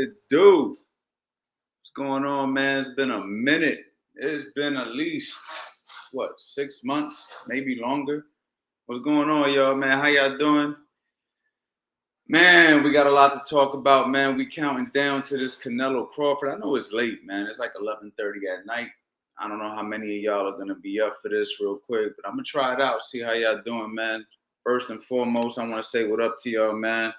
it do? What's going on, man? It's been a minute. It's been at least, 6 months, maybe longer. What's going on, y'all, man? How y'all doing? Man, we got a lot to talk about, man. We counting down to this Canelo Crawford. I know it's late, man. It's like 11:30 at night. I don't know how many of y'all are going to be up for this real quick, but I'm going to try it out, see how y'all doing, man. First and foremost, I want to say what up to y'all, man.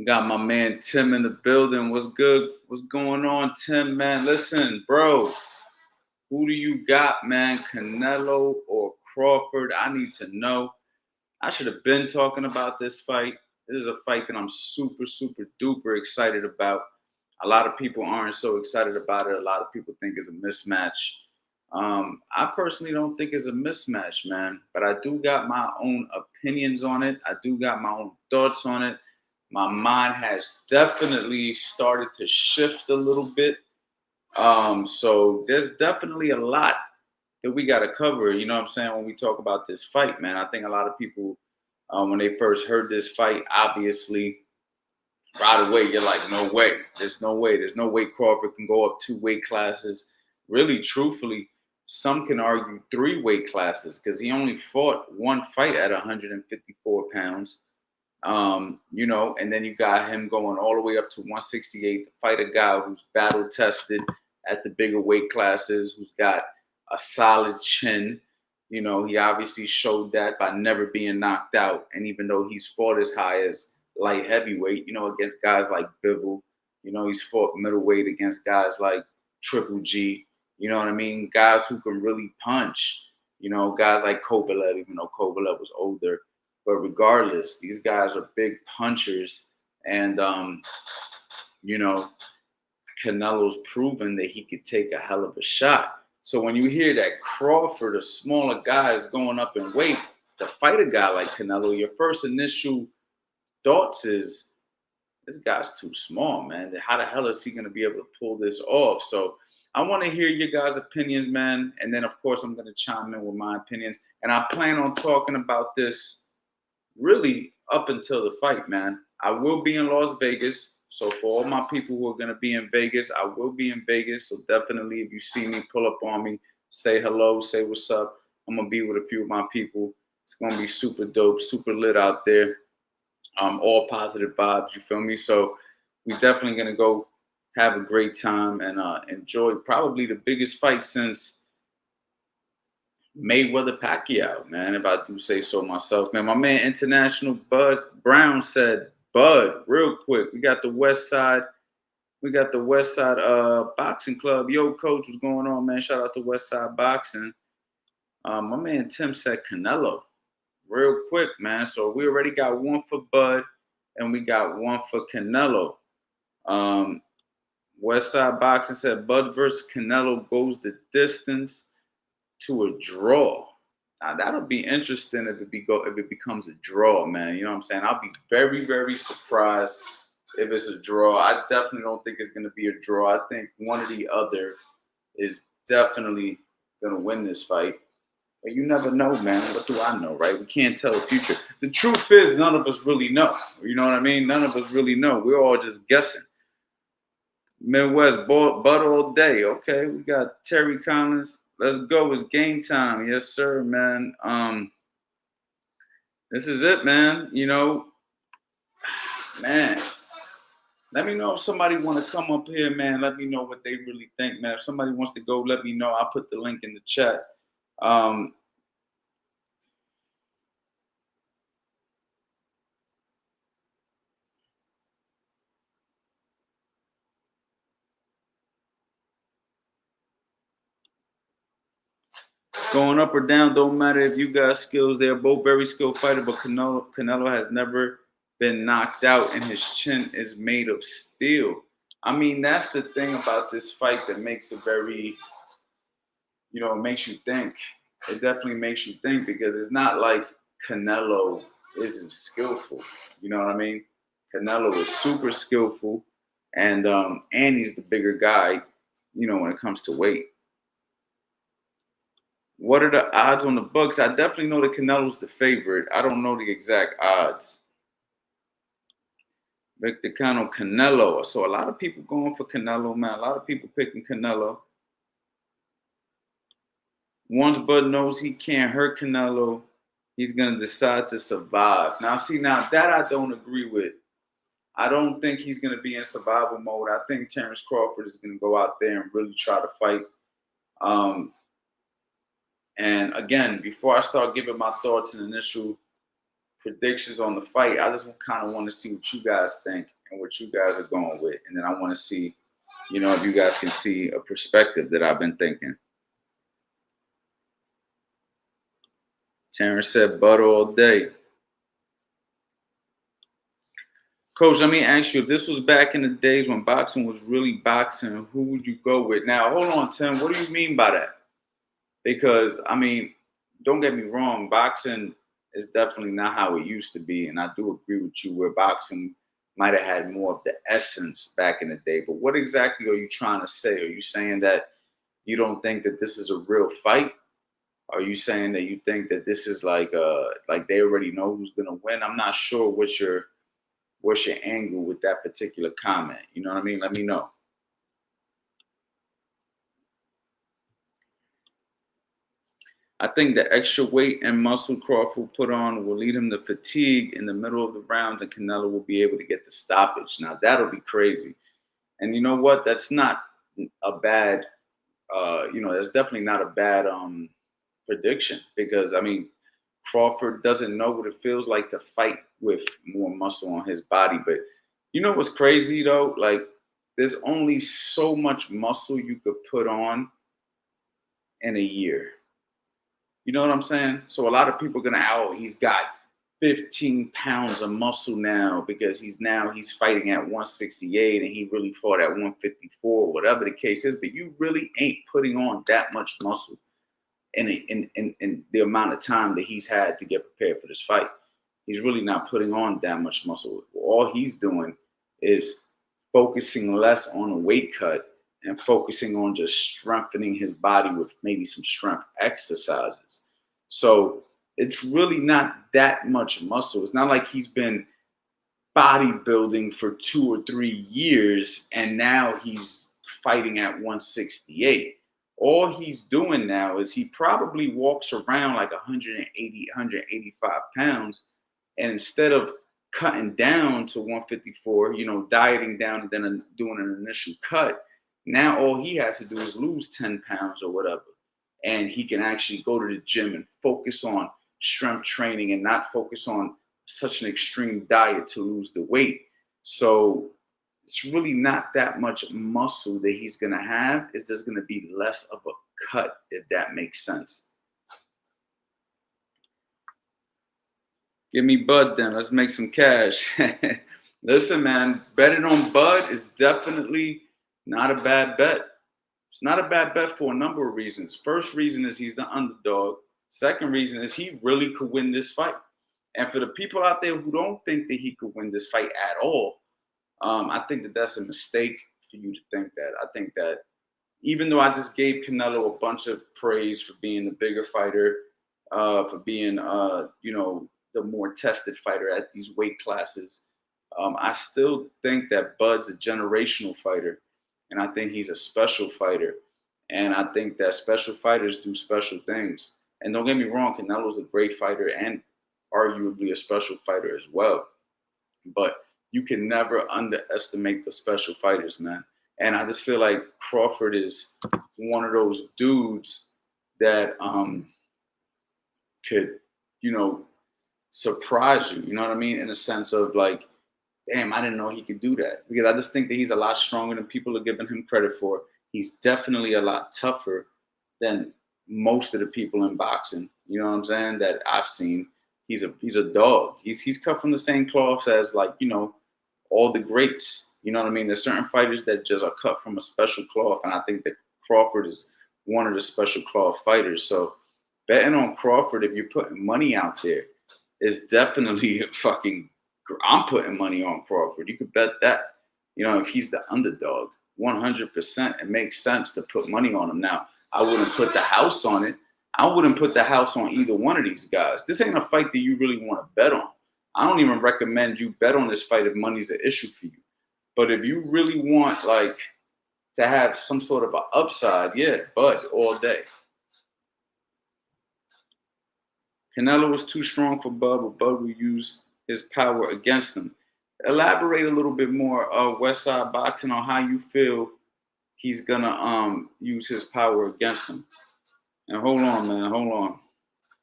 Got my man Tim in the building. What's good? What's going on, Tim, man? Listen, bro, who do you got, man? Canelo or Crawford? I need to know. I should have been talking about this fight. This is a fight that I'm super, super duper excited about. A lot of people aren't so excited about it. A lot of people think it's a mismatch. I personally don't think it's a mismatch, man. But I do got my own opinions on it. I do got my own thoughts on it. My mind has definitely started to shift a little bit. So there's definitely a lot that we got to cover, you know what I'm saying, when we talk about this fight, man. I think a lot of people, when they first heard this fight, obviously, right away, you're like, no way. There's no way. There's no way Crawford can go up 2 weight classes. Really, truthfully, some can argue 3 weight classes because he only fought 1 fight at 154 pounds. And then you got him going all the way up to 168 to fight a guy who's battle tested at the bigger weight classes, who's got a solid chin. You know, he obviously showed that by never being knocked out. And even though he's fought as high as light heavyweight, against guys like Bivol, he's fought middleweight against guys like Triple G, you know what I mean? Guys who can really punch, guys like Kovalev, even though Kovalev was older. But regardless, these guys are big punchers. And, Canelo's proven that he could take a hell of a shot. So when you hear that Crawford, a smaller guy, is going up in weight to fight a guy like Canelo, your first initial thoughts is, this guy's too small, man. How the hell is he going to be able to pull this off? So I want to hear your guys' opinions, man. And then, of course, I'm going to chime in with my opinions. And I plan on talking about this really up until the fight, man. I will be in Las Vegas. So for all my people who are going to be in Vegas, I will be in Vegas. So definitely, if you see me, pull up on me, say hello, say what's up. I'm going to be with a few of my people. It's going to be super dope, super lit out there. All positive vibes, you feel me? So we're definitely going to go have a great time and enjoy probably the biggest fight since Mayweather Pacquiao, man, if I do say so myself, man. My man International Bud Brown said, Bud, real quick, we got the West Side Boxing Club. Yo, coach, what's going on, man? Shout out to West Side Boxing. My man Tim said Canelo. Real quick, man. So we already got 1 for Bud and we got 1 for Canelo. West Side Boxing said Bud versus Canelo goes the distance to a draw. Now that'll be interesting if it becomes a draw, man. You know what I'm saying? I'll be very, very surprised if it's a draw. I definitely don't think it's gonna be a draw. I think one or the other is definitely gonna win this fight. But you never know, man. What do I know, right? We can't tell the future. The truth is, none of us really know. You know what I mean? None of us really know. We're all just guessing. Midwest Bud all day. Okay, we got Terry Collins. Let's go. It's game time. Yes, sir, man. This is it, man. Man. Let me know if somebody want to come up here, man. Let me know what they really think, man. If somebody wants to go, let me know. I'll put the link in the chat. Going up or down, don't matter if you got skills. They're both very skilled fighters, but Canelo has never been knocked out, and his chin is made of steel. I mean, that's the thing about this fight that makes it very, it makes you think. It definitely makes you think because it's not like Canelo isn't skillful. You know what I mean? Canelo is super skillful, and he's the bigger guy, when it comes to weight. What are the odds on the books? I definitely know that Canelo's the favorite. I don't know the exact odds. Victor Canelo. So a lot of people going for Canelo, man. A lot of people picking Canelo. Once Bud knows he can't hurt Canelo, he's gonna decide to survive. Now, see, now that I don't agree with. I don't think he's gonna be in survival mode. I think Terrence Crawford is gonna go out there and really try to fight. And again, before I start giving my thoughts and initial predictions on the fight, I just kind of want to see what you guys think and what you guys are going with, and then I want to see, if you guys can see a perspective that I've been thinking. Terrence said butter all day. Coach, let me ask you, if this was back in the days when boxing was really boxing, who would you go with? Now, hold on, Tim. What do you mean by that? Because, don't get me wrong, boxing is definitely not how it used to be. And I do agree with you where boxing might have had more of the essence back in the day. But what exactly are you trying to say? Are you saying that you don't think that this is a real fight? Are you saying that you think that this is like they already know who's going to win? I'm not sure what's your angle with that particular comment. You know what I mean? Let me know. I think the extra weight and muscle Crawford put on will lead him to fatigue in the middle of the rounds, and Canelo will be able to get the stoppage. Now, that'll be crazy. And you know what? That's not a bad, that's definitely not a bad prediction because, Crawford doesn't know what it feels like to fight with more muscle on his body. But you know what's crazy, though? Like, there's only so much muscle you could put on in a year. You know what I'm saying? So a lot of people are gonna, he's got 15 pounds of muscle now because he's fighting at 168 and he really fought at 154, whatever the case is. But you really ain't putting on that much muscle in the amount of time that he's had to get prepared for this fight. He's really not putting on that much muscle. All he's doing is focusing less on a weight cut and focusing on just strengthening his body with maybe some strength exercises. So it's really not that much muscle. It's not like he's been bodybuilding for 2 or 3 years and now he's fighting at 168. All he's doing now is he probably walks around like 180, 185 pounds. And instead of cutting down to 154, dieting down and then doing an initial cut, now all he has to do is lose 10 pounds or whatever. And he can actually go to the gym and focus on strength training and not focus on such an extreme diet to lose the weight. So it's really not that much muscle that he's going to have. It's just going to be less of a cut, if that makes sense. Give me Bud then. Let's make some cash. Listen, man, betting on Bud is definitely not a bad bet. It's not a bad bet for a number of reasons. First reason is he's the underdog. Second reason is he really could win this fight. And for the people out there who don't think that he could win this fight at all, I think that that's a mistake for you to think that. I think that even though I just gave Canelo a bunch of praise for being the bigger fighter, for being, the more tested fighter at these weight classes, I still think that Bud's a generational fighter. And I think he's a special fighter. And I think that special fighters do special things. And don't get me wrong, Canelo's a great fighter and arguably a special fighter as well. But you can never underestimate the special fighters, man. And I just feel like Crawford is one of those dudes that could, surprise you. You know what I mean? In a sense of like, damn, I didn't know he could do that. Because I just think that he's a lot stronger than people are giving him credit for. He's definitely a lot tougher than most of the people in boxing. You know what I'm saying? That I've seen. He's a dog. He's cut from the same cloth as all the greats. You know what I mean? There's certain fighters that just are cut from a special cloth, and I think that Crawford is one of the special cloth fighters. So betting on Crawford, if you're putting money out there, is definitely I'm putting money on Crawford. You could bet that, if he's the underdog, 100%, it makes sense to put money on him. Now, I wouldn't put the house on it. I wouldn't put the house on either one of these guys. This ain't a fight that you really want to bet on. I don't even recommend you bet on this fight if money's an issue for you. But if you really want like to have some sort of an upside, yeah, Bud all day. Canelo was too strong for Bud, but Bud will use his power against him. Elaborate a little bit more, Westside Boxing, on how you feel he's gonna use his power against him. And hold on, man, hold on.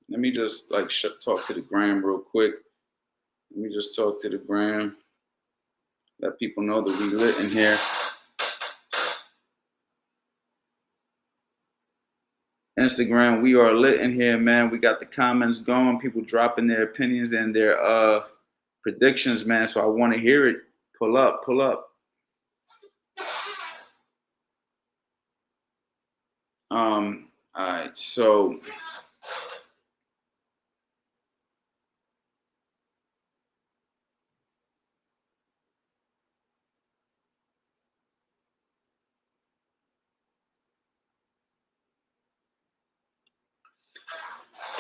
Let me just like talk to the gram real quick. Let me just talk to the gram. Let people know that we lit in here. Instagram, we are lit in here, man. We got the comments going, people dropping their opinions and their predictions, man. So I want to hear it. Pull up, pull up. All right, so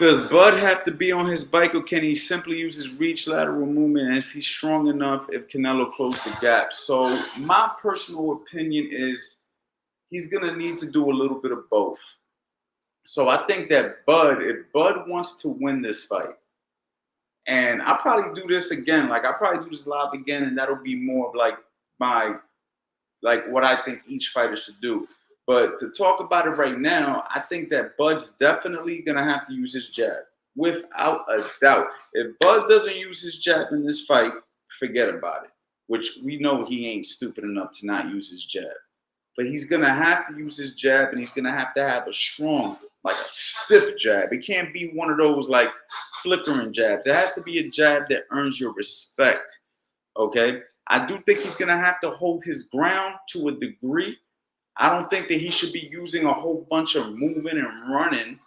does Bud have to be on his bike, or can he simply use his reach, lateral movement, and if he's strong enough, if Canelo closed the gap? So my personal opinion is he's going to need to do a little bit of both. So I think that Bud, if Bud wants to win this fight, and I'll probably do this again, like I'll probably do this live again, and that'll be more of like what I think each fighter should do. But to talk about it right now, I think that Bud's definitely going to have to use his jab, without a doubt. If Bud doesn't use his jab in this fight, forget about it, which we know he ain't stupid enough to not use his jab. But he's going to have to use his jab, and he's going to have a strong, like a stiff jab. It can't be one of those like flickering jabs. It has to be a jab that earns your respect, okay? I do think he's going to have to hold his ground to a degree. I don't think that he should be using a whole bunch of moving and running,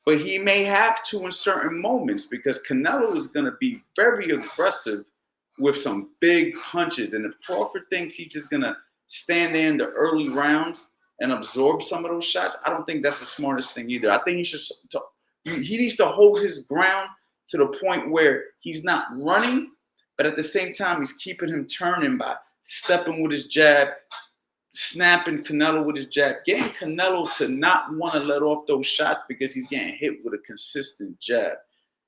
but he may have to in certain moments because Canelo is going to be very aggressive with some big punches. And if Crawford thinks he's just going to stand there in the early rounds and absorb some of those shots, I don't think that's the smartest thing either. I think he needs to hold his ground to the point where he's not running, but at the same time, he's keeping him turning by stepping with his jab, snapping Canelo with his jab, getting Canelo to not want to let off those shots because he's getting hit with a consistent jab.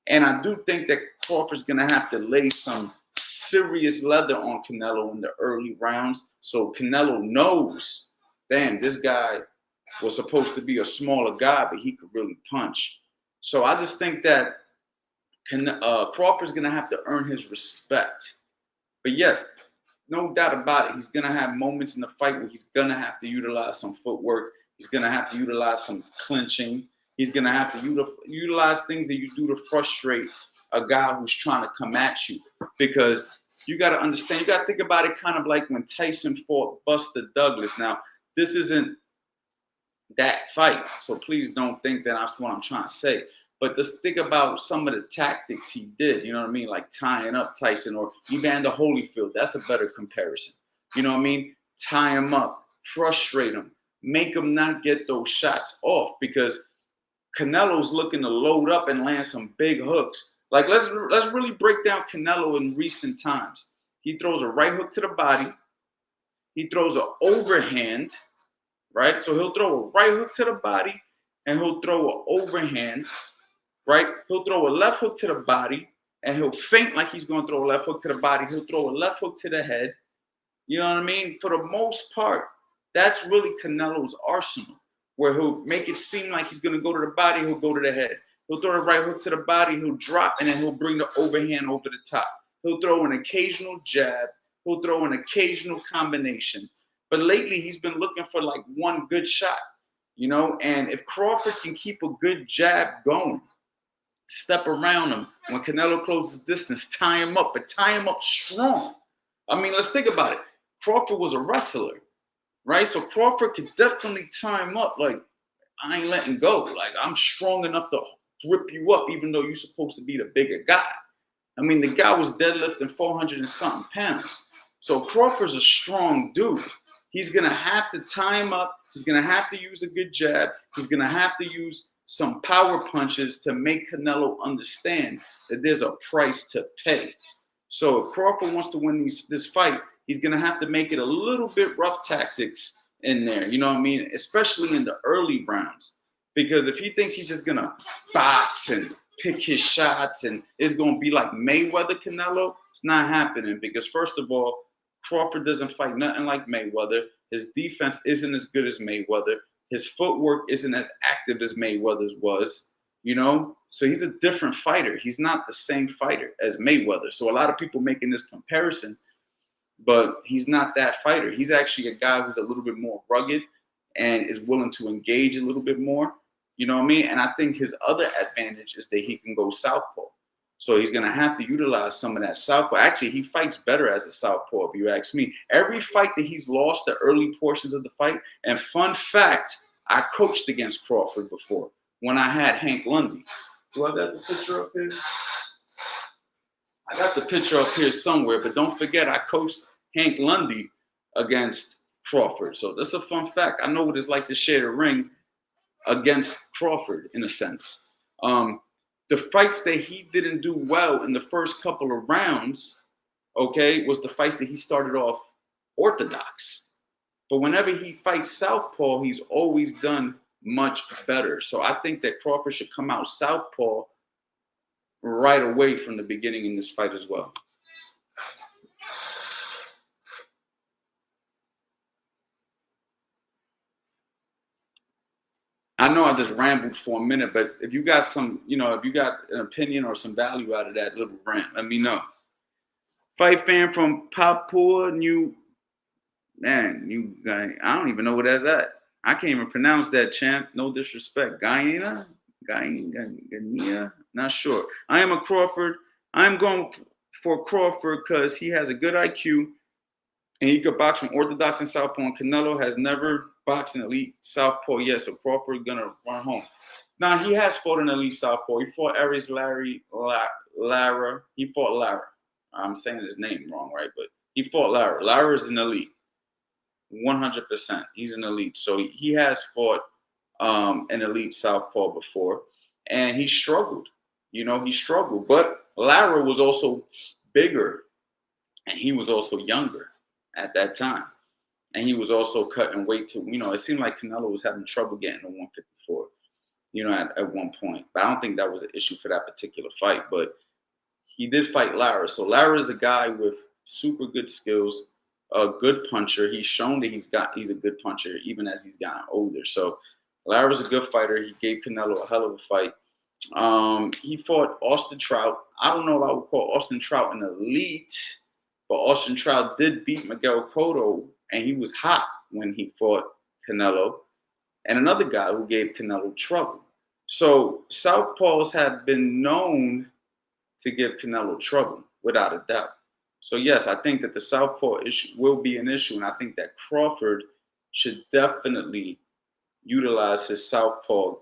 And I do think that Crawford's going to have to lay some serious leather on Canelo in the early rounds so Canelo knows, damn, this guy was supposed to be a smaller guy, but he could really punch. So I just think that Crawford's going to have to earn his respect. But yes, no doubt about it, he's going to have moments in the fight where he's going to have to utilize some footwork. He's going to have to utilize some clinching. He's going to have to utilize things that you do to frustrate a guy who's trying to come at you. Because you got to understand, you got to think about it kind of like when Tyson fought Buster Douglas. Now, this isn't that fight, so please don't think that that's what I'm trying to say. But just think about some of the tactics he did, you know what I mean? Like tying up Tyson or Evander Holyfield. That's a better comparison. You know what I mean? Tie him up, frustrate him, make him not get those shots off because Canelo's looking to load up and land some big hooks. Like let's really break down Canelo in recent times. He throws a right hook to the body. He throws an overhand, right? So he'll throw a right hook to the body and he'll throw an overhand. Right? He'll throw a left hook to the body and he'll feint like he's going to throw a left hook to the body. He'll throw a left hook to the head. You know what I mean? For the most part, that's really Canelo's arsenal, where he'll make it seem like he's going to go to the body, he'll go to the head. He'll throw the right hook to the body, he'll drop, and then he'll bring the overhand over the top. He'll throw an occasional jab. He'll throw an occasional combination. But lately, he's been looking for like one good shot, you know? And if Crawford can keep a good jab going, step around him. When Canelo closes distance, tie him up, but tie him up strong. I mean, let's think about it. Crawford was a wrestler, right? So Crawford could definitely tie him up like, I ain't letting go. Like, I'm strong enough to grip you up even though you're supposed to be the bigger guy. I mean, the guy was deadlifting 400 and something pounds. So Crawford's a strong dude. He's going to have to tie him up. He's going to have to use a good jab. He's going to have to use some power punches to make Canelo understand that there's a price to pay. So if Crawford wants to win this fight, he's going to have to make it a little bit rough tactics in there. You know what I mean? Especially in the early rounds. Because if he thinks he's just going to box and pick his shots and it's going to be like Mayweather Canelo, it's not happening. Because first of all, Crawford doesn't fight nothing like Mayweather. His defense isn't as good as Mayweather. His footwork isn't as active as Mayweather's was, you know? So he's a different fighter. He's not the same fighter as Mayweather. So a lot of people making this comparison, but he's not that fighter. He's actually a guy who's a little bit more rugged and is willing to engage a little bit more. You know what I mean? And I think his other advantage is that he can go southpaw. So he's going to have to utilize some of that southpaw. Actually, he fights better as a southpaw, if you ask me. Every fight that he's lost, the early portions of the fight, and fun fact, I coached against Crawford before when I had Hank Lundy. Do I got the picture up here? I got the picture up here somewhere, but don't forget I coached Hank Lundy against Crawford. So that's a fun fact. I know what it's like to share the ring against Crawford in a sense. The fights that he didn't do well in the first couple of rounds, okay, was the fights that he started off orthodox. But whenever he fights southpaw, he's always done much better. So I think that Crawford should come out southpaw right away from the beginning in this fight as well. I know I just rambled for a minute, but if you got some, if you got an opinion or some value out of that little rant, let me know. Fight fan from Papua New Guinea. I don't even know where that's at. I can't even pronounce that, champ. No disrespect. Guyana? Not sure. I am a Crawford. I'm going for Crawford because he has a good IQ and he could box from orthodox and southpaw. And Canelo has never boxed an elite southpaw yet, so Crawford gonna run home. Now he has fought an elite southpaw. He fought Aries Lara. He fought Lara. I'm saying his name wrong, right? But he fought Lara. Lara is an elite. 100%. He's an elite. So he has fought an elite southpaw before, and he struggled. He struggled. But Lara was also bigger, and he was also younger at that time. And he was also cutting weight to, it seemed like Canelo was having trouble getting to 154, at one point. But I don't think that was an issue for that particular fight. But he did fight Lara. So Lara is a guy with super good skills, a good puncher. He's shown that he's a good puncher even as he's gotten older. So Lara's a good fighter. He gave Canelo a hell of a fight. He fought Austin Trout. I don't know if I would call Austin Trout an elite, but Austin Trout did beat Miguel Cotto, and he was hot when he fought Canelo. And another guy who gave Canelo trouble. So southpaws have been known to give Canelo trouble, without a doubt. So yes, I think that the southpaw issue will be an issue, and I think that Crawford should definitely utilize his southpaw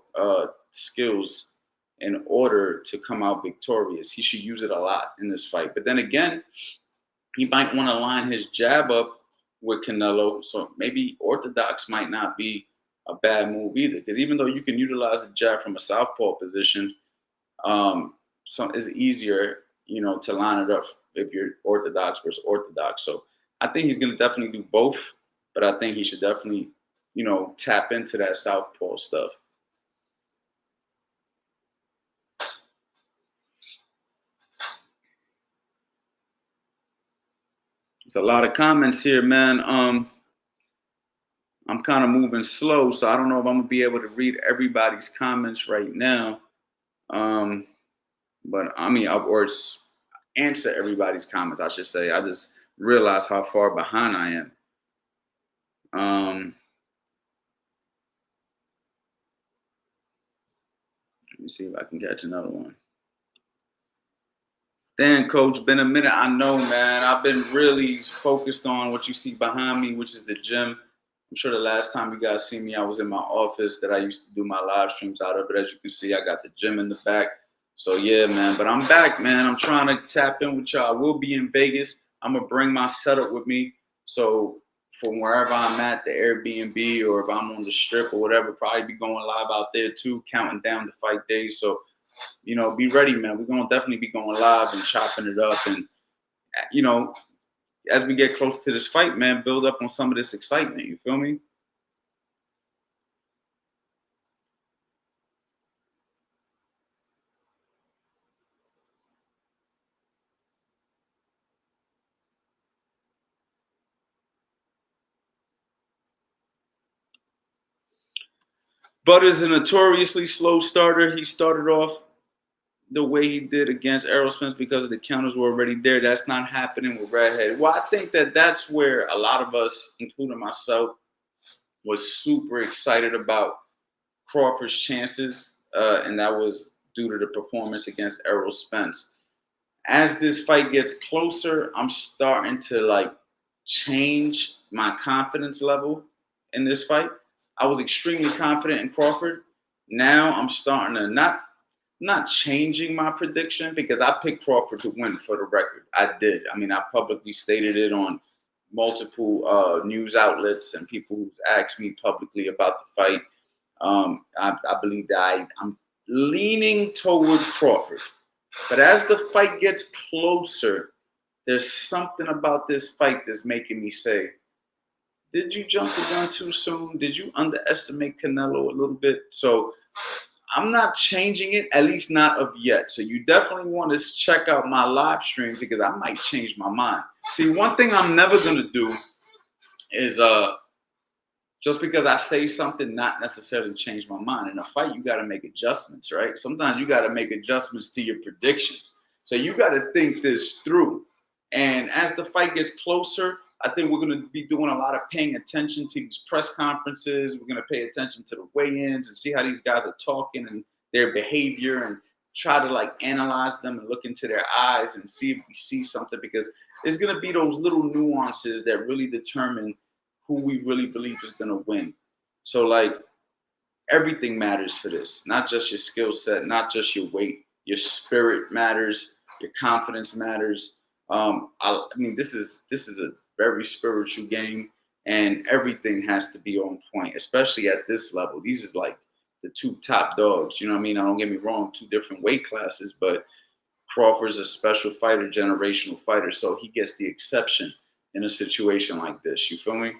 skills in order to come out victorious. He should use it a lot in this fight. But then again, he might want to line his jab up with Canelo, so maybe orthodox might not be a bad move either. Because even though you can utilize the jab from a southpaw position, so it's easier, to line it up if you're orthodox versus orthodox. So I think he's going to definitely do both, but I think he should definitely, tap into that southpaw stuff. There's a lot of comments here, man. I'm kind of moving slow, so I don't know if I'm going to be able to read everybody's comments right now. But or answer everybody's comments, I should say. I just realized how far behind I am. Let me see if I can catch another one. Damn, Coach, been a minute. I know, man. I've been really focused on what you see behind me, which is the gym. I'm sure the last time you guys see me, I was in my office that I used to do my live streams out of. But as you can see, I got the gym in the back. So, yeah, man. But I'm back, man. I'm trying to tap in with y'all. I will be in Vegas. I'm going to bring my setup with me. So from wherever I'm at, the Airbnb, or if I'm on the strip or whatever, probably be going live out there too, counting down the fight days. So, be ready, man. We're gonna definitely be going live and chopping it up, and you know, as we get close to this fight, man, build up on some of this excitement. You feel me? Butter's a notoriously slow starter. He started off the way he did against Errol Spence because of the counters were already there. That's not happening with Redhead. Well, I think that that's where a lot of us, including myself, was super excited about Crawford's chances, and that was due to the performance against Errol Spence. As this fight gets closer, I'm starting to like change my confidence level in this fight. I was extremely confident in Crawford. Now I'm starting to not changing my prediction because I picked Crawford to win for the record. I did. I mean, I publicly stated it on multiple news outlets and people who've asked me publicly about the fight. I believe that I'm leaning towards Crawford. But as the fight gets closer, there's something about this fight that's making me say, did you jump the gun too soon? Did you underestimate Canelo a little bit? So I'm not changing it, at least not of yet. So you definitely want to check out my live stream because I might change my mind. See, one thing I'm never gonna do is just because I say something, not necessarily change my mind. In a fight, you got to make adjustments, right? Sometimes you got to make adjustments to your predictions. So you got to think this through. And as the fight gets closer, I think we're going to be doing a lot of paying attention to these press conferences. We're going to pay attention to the weigh-ins and see how these guys are talking and their behavior, and try to like analyze them and look into their eyes and see if we see something, because there's going to be those little nuances that really determine who we really believe is going to win. So like everything matters for this, not just your skill set, not just your weight, your spirit matters, your confidence matters. I mean, this is a very spiritual game, and everything has to be on point, especially at this level. These is like the two top dogs. You know what I mean? I don't get me wrong, two different weight classes, but Crawford's a special fighter, generational fighter, so he gets the exception in a situation like this. You feel me?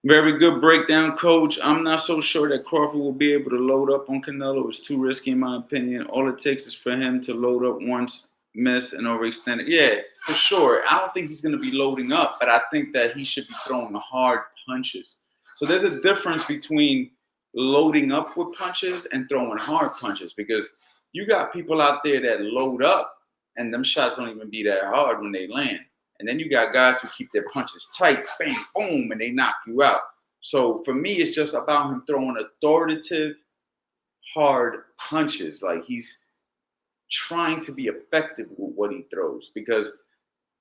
Very good breakdown, coach. I'm not so sure that Crawford will be able to load up on Canelo. It's too risky, in my opinion. All it takes is for him to load up once, miss, and overextend it. Yeah, for sure. I don't think he's going to be loading up, but I think that he should be throwing hard punches. So there's a difference between loading up with punches and throwing hard punches, because you got people out there that load up and them shots don't even be that hard when they land. And then you got guys who keep their punches tight, bang, boom, and they knock you out. So for me, it's just about him throwing authoritative, hard punches. Like he's trying to be effective with what he throws, because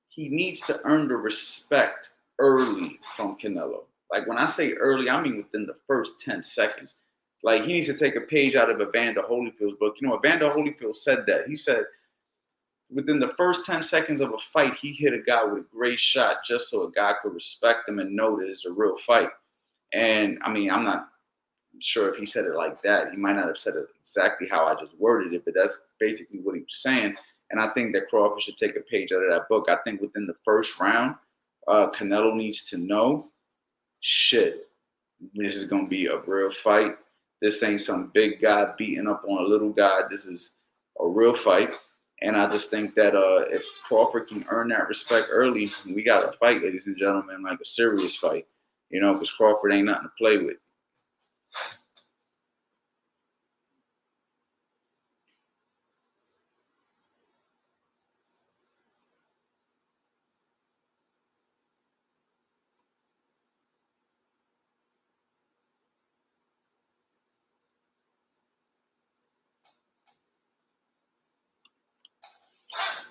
he needs to earn the respect early from Canelo. Like when I say early, I mean within the first 10 seconds. Like he needs to take a page out of Evander Holyfield's book. You know, Evander Holyfield said that. He said, within the first 10 seconds of a fight, he hit a guy with a great shot just so a guy could respect him and know that it's a real fight. And I mean, I'm not sure if he said it like that. He might not have said it exactly how I just worded it, but that's basically what he was saying. And I think that Crawford should take a page out of that book. I think within the first round, Canelo needs to know, shit, this is going to be a real fight. This ain't some big guy beating up on a little guy. This is a real fight. And I just think that if Crawford can earn that respect early, we got a fight, ladies and gentlemen, like a serious fight, because Crawford ain't nothing to play with.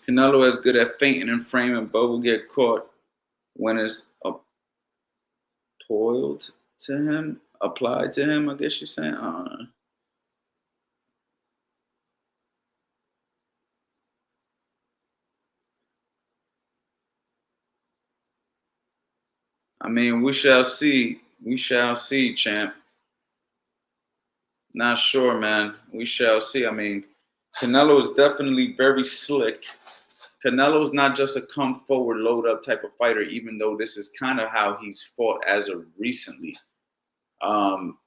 Canelo is good at feinting and framing, but will get caught when it's toiled to him, applied to him, I guess you're saying. I mean, we shall see. We shall see, champ. Not sure, man. We shall see. I mean, Canelo is definitely very slick. Canelo's not just a come forward, load up type of fighter, even though this is kind of how he's fought as of recently. Um,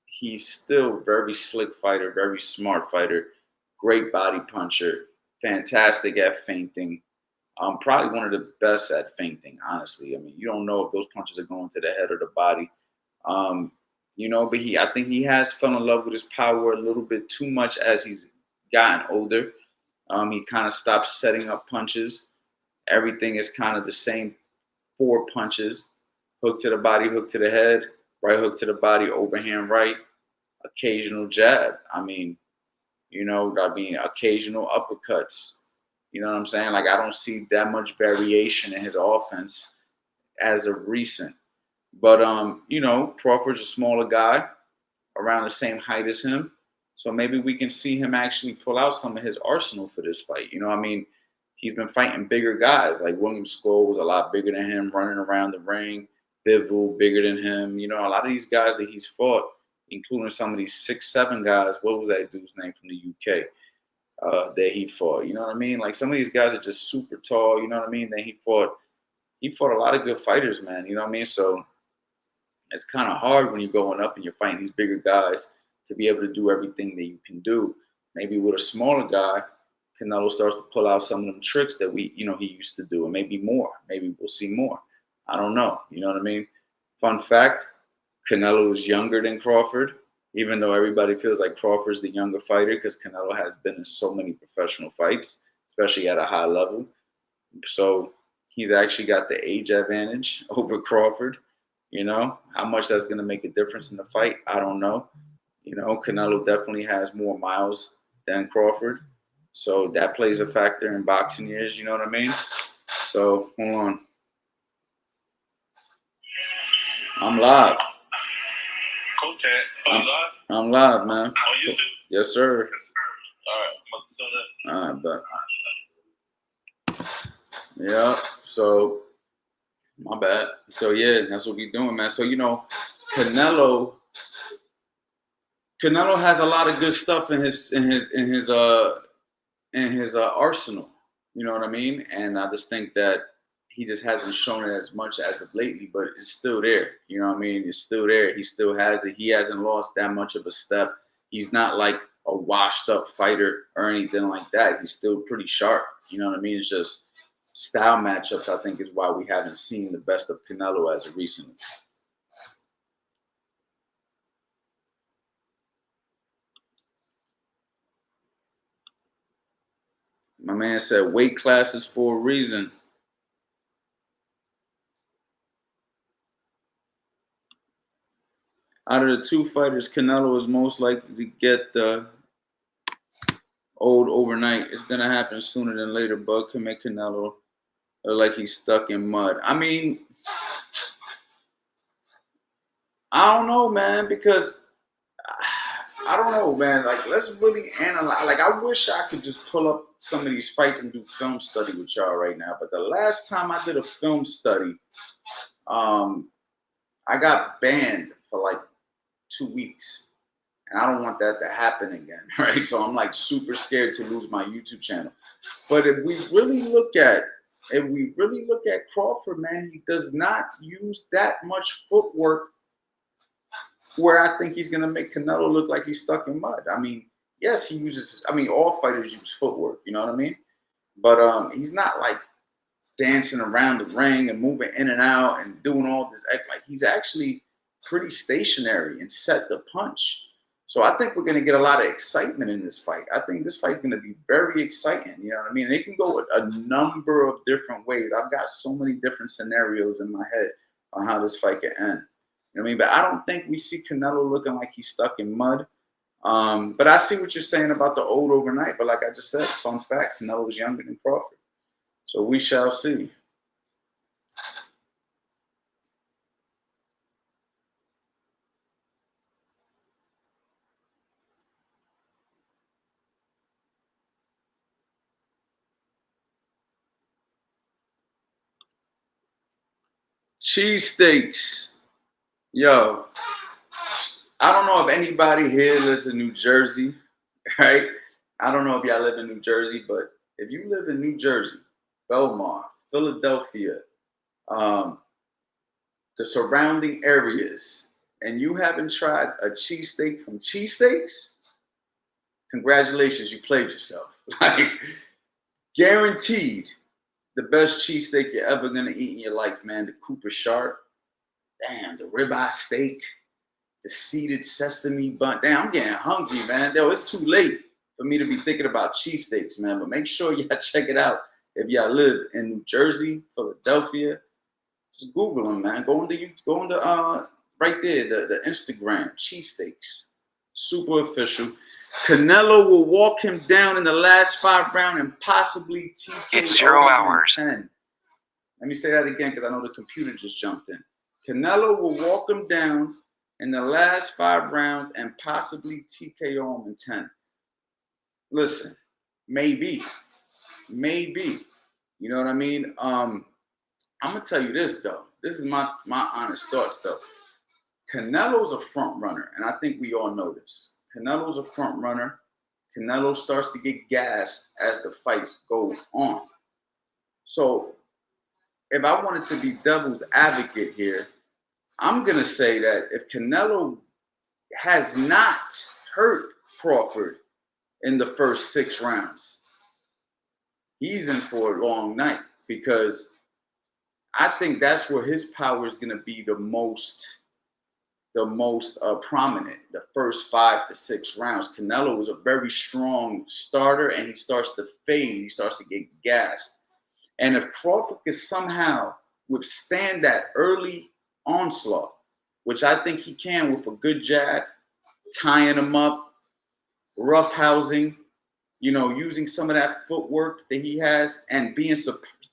he's still very slick fighter, very smart fighter, great body puncher, fantastic at feinting. Probably one of the best at feinting, honestly. I mean, you don't know if those punches are going to the head or the body. Um, but I think he has fell in love with his power a little bit too much as he's gotten older. He kind of stopped setting up punches. Everything is kind of the same 4 punches: hook to the body, hook to the head, right hook to the body, overhand right, occasional jab. Occasional uppercuts. You know what I'm saying? Like, I don't see that much variation in his offense as of recent. But Crawford's a smaller guy, around the same height as him. So maybe we can see him actually pull out some of his arsenal for this fight. He's been fighting bigger guys. Like William Skull was a lot bigger than him, running around the ring. Bivol bigger than him. A lot of these guys that he's fought, including some of these 6'7" guys. What was that dude's name from the UK that he fought? You know what I mean? Like, some of these guys are just super tall. You know what I mean? Then he fought a lot of good fighters, man. You know what I mean? So it's kind of hard when you're going up and you're fighting these bigger guys to be able to do everything that you can do. Maybe with a smaller guy, Canelo starts to pull out some of them tricks that he used to do, and maybe more. Maybe we'll see more. I don't know. You know what I mean? Fun fact, Canelo is younger than Crawford, even though everybody feels like Crawford's the younger fighter because Canelo has been in so many professional fights, especially at a high level. So he's actually got the age advantage over Crawford. How much that's going to make a difference in the fight, I don't know. Canelo definitely has more miles than Crawford. So that plays a factor in boxing years, you know what I mean? So, hold on. I'm live. Okay. I'm live, man. Oh, you too? Yes, sir. All right. I'm about to tell that. All right, but yeah, so my bad. So yeah, that's what we doing, man. So Canelo has a lot of good stuff in his arsenal. You know what I mean? And I just think that he just hasn't shown it as much as of lately, but it's still there. You know what I mean? It's still there. He still has it. He hasn't lost that much of a step. He's not like a washed up fighter or anything like that. He's still pretty sharp. You know what I mean? It's just style matchups, I think, is why we haven't seen the best of Canelo as of recently. My man said weight classes for a reason. Out of the two fighters, Canelo is most likely to get the old overnight. It's going to happen sooner than later, but can make Canelo look like he's stuck in mud. I mean, I don't know, man, because I don't know, man. Like, let's really analyze. Like, I wish I could just pull up some of these fights and do film study with y'all right now. But the last time I did a film study, I got banned for like 2 weeks. And I don't want that to happen again, right? So I'm like super scared to lose my YouTube channel. But if we really look at Crawford, man, he does not use that much footwork where I think he's gonna make Canelo look like he's stuck in mud. I mean, yes, he uses. I mean, all fighters use footwork. You know what I mean? But he's not like dancing around the ring and moving in and out and doing all this. Like, he's actually pretty stationary and set the punch. So I think we're going to get a lot of excitement in this fight. I think this fight's going to be very exciting. You know what I mean? It can go a number of different ways. I've got so many different scenarios in my head on how this fight can end. You know what I mean? But I don't think we see Canelo looking like he's stuck in mud. But I see what you're saying about the old overnight. But like I just said, fun fact, Canelo was younger than Crawford. So we shall see. Cheesesteaks. Yo, I don't know if anybody here lives in New Jersey, right? I don't know if y'all live in New Jersey, but if you live in New Jersey, Belmar, Philadelphia, um, the surrounding areas, and you haven't tried a cheesesteak from Cheesesteaks, congratulations, you played yourself. Like, guaranteed the best cheesesteak you're ever gonna eat in your life, man. The Cooper Sharp, damn, the ribeye steak, the seeded sesame bun. Damn, I'm getting hungry, man. Yo, it's too late for me to be thinking about cheesesteaks, man. But make sure y'all check it out if y'all live in New Jersey, Philadelphia. Just Google them, man. Go into right there, the Instagram, cheesesteaks. Super official. Canelo will walk him down in the last 5 rounds and possibly TKO. It's 0 hours. 10. Let me say that again because I know the computer just jumped in. Canelo will walk him down in the last 5 rounds and possibly TKO him in 10. Listen, maybe. You know what I mean? I'm gonna tell you this though. This is my honest thoughts though. Canelo's a front runner, and I think we all know this. Canelo's a front runner. Canelo starts to get gassed as the fights go on. So if I wanted to be devil's advocate here, I'm gonna say that if Canelo has not hurt Crawford in the first 6 rounds, he's in for a long night, because I think that's where his power is going to be the most prominent, the first 5 to 6 rounds. Canelo is a very strong starter, and he starts to fade. He starts to get gassed. And if Crawford can somehow withstand that early onslaught, which I think he can with a good jab, tying him up, roughhousing, using some of that footwork that he has and being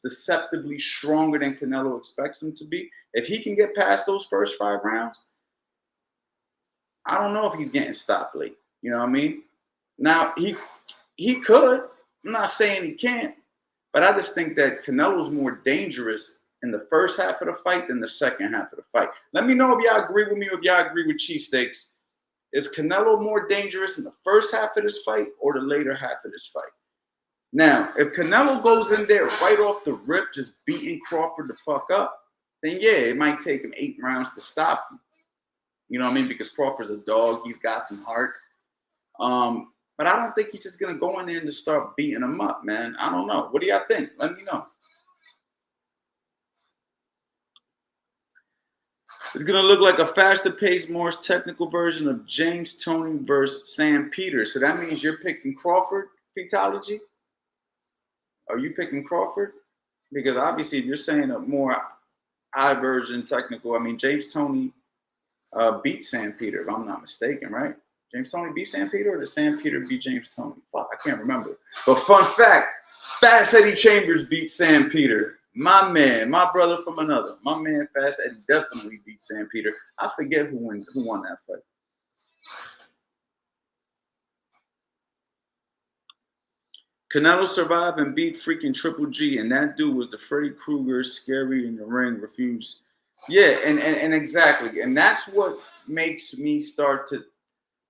deceptively stronger than Canelo expects him to be. If he can get past those first 5 rounds, I don't know if he's getting stopped late. You know what I mean? Now, he could. I'm not saying he can't. But I just think that Canelo's more dangerous in the first half of the fight than the second half of the fight. Let me know if y'all agree with me or if y'all agree with cheesesteaks. Is Canelo more dangerous in the first half of this fight or the later half of this fight? Now, if Canelo goes in there right off the rip, just beating Crawford the fuck up, then yeah, it might take him 8 rounds to stop him. You know what I mean? Because Crawford's a dog. He's got some heart. But I don't think he's just going to go in there and just start beating him up, man. I don't know. What do y'all think? Let me know. It's going to look like a faster-paced, more technical version of James Toney versus Sam Peters. So that means you're picking Crawford, Petology? Are you picking Crawford? Because obviously, if you're saying a more high version technical, I mean, James Toney beat Sam Peter, if I'm not mistaken, right? James Toney beat Sam Peter, or did Sam Peter beat James Toney? Fuck, I can't remember. But fun fact, Fast Eddie Chambers beat Sam Peter. My man, my brother from another. My man Fast Eddie definitely beat Sam Peter. I forget who won that fight. Canelo survived and beat freaking Triple G, and that dude was the Freddy Krueger, scary in the ring, refused. Yeah, and exactly. And that's what makes me start to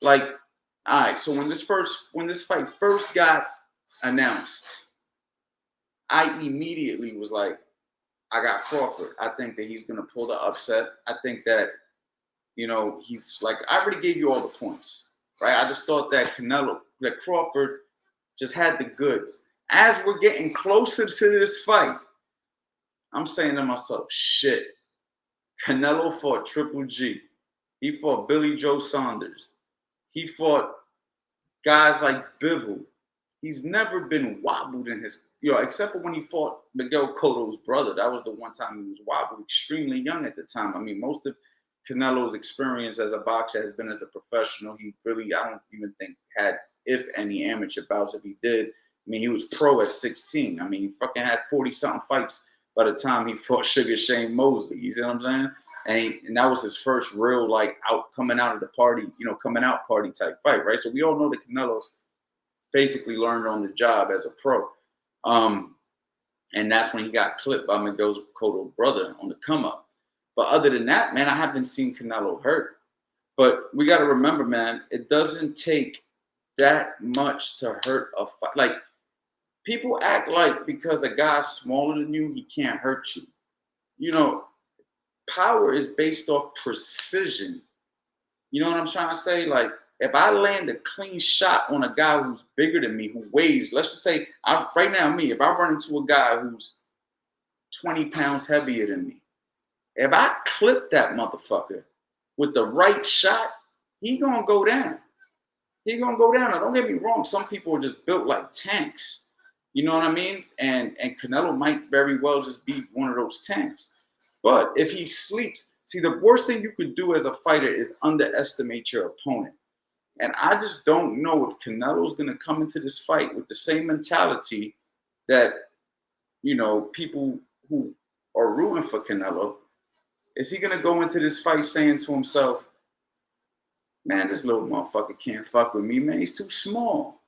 like, all right, so when this fight first got announced, I immediately was like, I got Crawford. I think that he's going to pull the upset. I think that, he's like, I already gave you all the points, right? I just thought that Crawford just had the goods. As we're getting closer to this fight, I'm saying to myself, shit, Canelo fought Triple G. He fought Billy Joe Saunders. He fought guys like Bivol. He's never been wobbled in his, except for when he fought Miguel Cotto's brother. That was the one time he was wobbled, extremely young at the time. I mean, most of Canelo's experience as a boxer has been as a professional. He really, I don't even think had, if any, amateur bouts. If he did, I mean, he was pro at 16. I mean, he fucking had 40-something fights by the time he fought Sugar Shane Mosley. You see what I'm saying? And that was his first real, like, coming out of the party, coming out party type fight, right? So we all know that Canelo basically learned on the job as a pro. And that's when he got clipped by Miguel's Cotto brother on the come up. But other than that, man, I haven't seen Canelo hurt. But we got to remember, man, it doesn't take that much to hurt a fight. Like, people act like because a guy's smaller than you, he can't hurt you. Power is based off precision. You know what I'm trying to say? Like, if I land a clean shot on a guy who's bigger than me, who weighs, let's just say, right now, if I run into a guy who's 20 pounds heavier than me, if I clip that motherfucker with the right shot, he gonna go down. He gonna go down. Now, don't get me wrong. Some people are just built like tanks. You know what I mean? And Canelo might very well just be one of those tanks. But if he sleeps, see, the worst thing you could do as a fighter is underestimate your opponent. And I just don't know if Canelo's going to come into this fight with the same mentality that, people who are rooting for Canelo. Is he going to go into this fight saying to himself, man, this little motherfucker can't fuck with me, man. He's too small.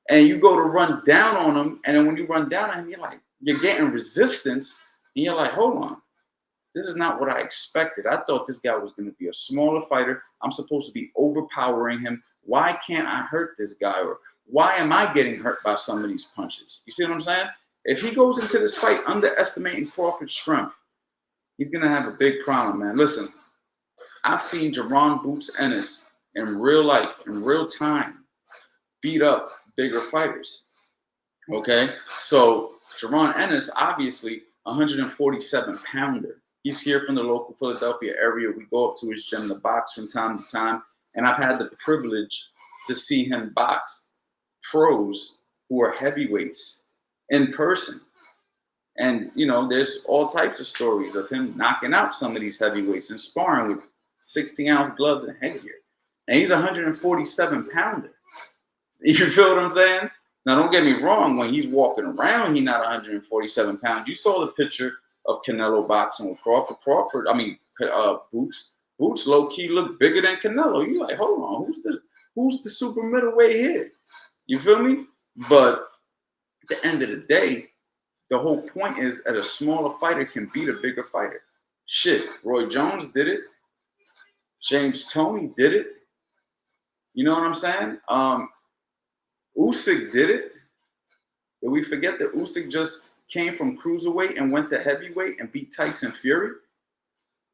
And you go to run down on him, and then when you run down on him, you're getting resistance, and you're like, hold on. This is not what I expected. I thought this guy was going to be a smaller fighter. I'm supposed to be overpowering him. Why can't I hurt this guy? Or why am I getting hurt by some of these punches? You see what I'm saying? If he goes into this fight underestimating Crawford's strength, he's going to have a big problem, man. Listen, I've seen Jaron Boots Ennis in real life, in real time, beat up bigger fighters. Okay? So Jaron Ennis, obviously, 147-pounder. He's here from the local Philadelphia area. We go up to his gym to box from time to time. And I've had the privilege to see him box pros who are heavyweights in person. And, there's all types of stories of him knocking out some of these heavyweights and sparring with 16-ounce gloves and headgear. And he's a 147-pounder. You feel what I'm saying? Now, don't get me wrong. When he's walking around, he's not 147 pounds. You saw the picture of Canelo boxing with Crawford. Boots. Boots low-key look bigger than Canelo. You're like, hold on, who's the super middleweight here? You feel me? But at the end of the day, the whole point is that a smaller fighter can beat a bigger fighter. Shit, Roy Jones did it. James Toney did it. You know what I'm saying? Usyk did it. Did we forget that Usyk just came from cruiserweight and went to heavyweight and beat Tyson Fury?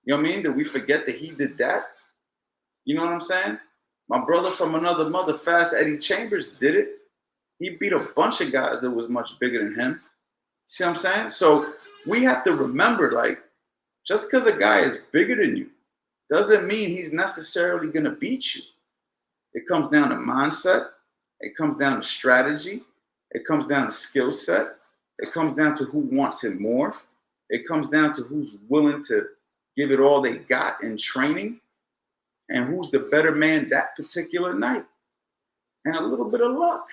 You know what I mean? Did we forget that he did that? You know what I'm saying? My brother from another mother, Fast Eddie Chambers, did it. He beat a bunch of guys that was much bigger than him. See what I'm saying? So we have to remember, just because a guy is bigger than you doesn't mean he's necessarily going to beat you. It comes down to mindset. It comes down to strategy. It comes down to skill set. It comes down to who wants it more. It comes down to who's willing to give it all they got in training and who's the better man that particular night. And a little bit of luck.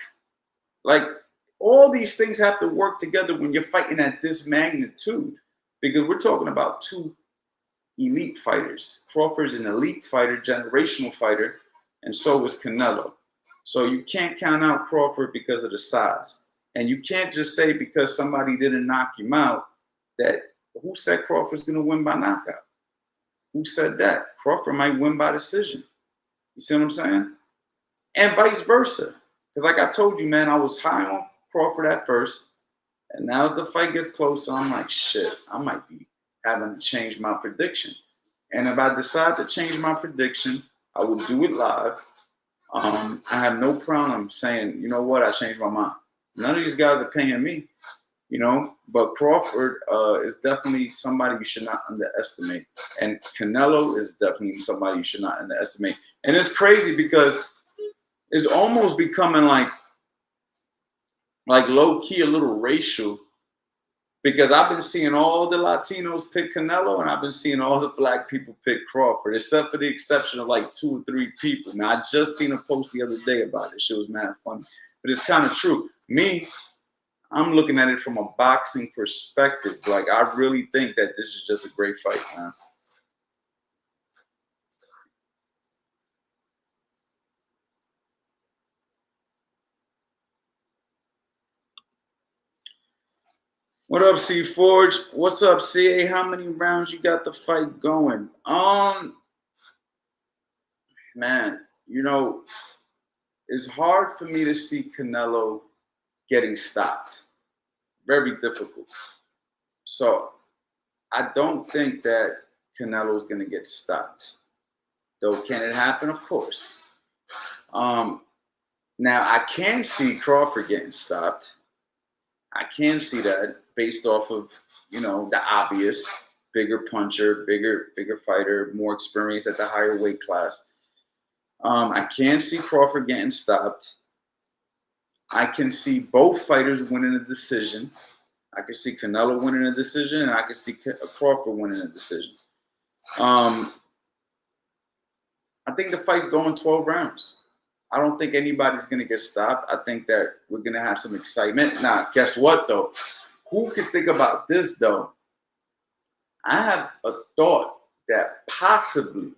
All these things have to work together when you're fighting at this magnitude, because we're talking about two elite fighters. Crawford's an elite fighter, generational fighter, and so is Canelo. So you can't count out Crawford because of the size. And you can't just say because somebody didn't knock him out that who said Crawford's going to win by knockout? Who said that? Crawford might win by decision. You see what I'm saying? And vice versa. Because like I told you, man, I was high on Crawford at first. And now as the fight gets closer, I'm like, shit, I might be having to change my prediction. And if I decide to change my prediction, I will do it live. I have no problem saying, you know what, I changed my mind. None of these guys are paying me, but Crawford is definitely somebody you should not underestimate. And Canelo is definitely somebody you should not underestimate. And it's crazy because it's almost becoming like low-key a little racial, because I've been seeing all the Latinos pick Canelo and I've been seeing all the black people pick Crawford, except for the exception of 2 or 3 people. Now, I just seen a post the other day about it. Shit was mad funny. But it's kind of true. Me, I'm looking at it from a boxing perspective. Like, I really think that this is just a great fight, man. What up, C Forge? What's up, CA? How many rounds you got the fight going? Man, you know, it's hard for me to see Canelo getting stopped. Very difficult. So I don't think that Canelo's gonna get stopped. Though, can it happen? Of course. Now I can see Crawford getting stopped. I can see that based off of, the obvious, bigger puncher, bigger fighter, more experience at the higher weight class. I can see Crawford getting stopped. I can see both fighters winning a decision. I can see Canelo winning a decision, and I can see Crawford winning a decision. I think the fight's going 12 rounds. I don't think anybody's going to get stopped. I think that we're going to have some excitement. Now, guess what, though? Who can think about this, though? I have a thought that possibly,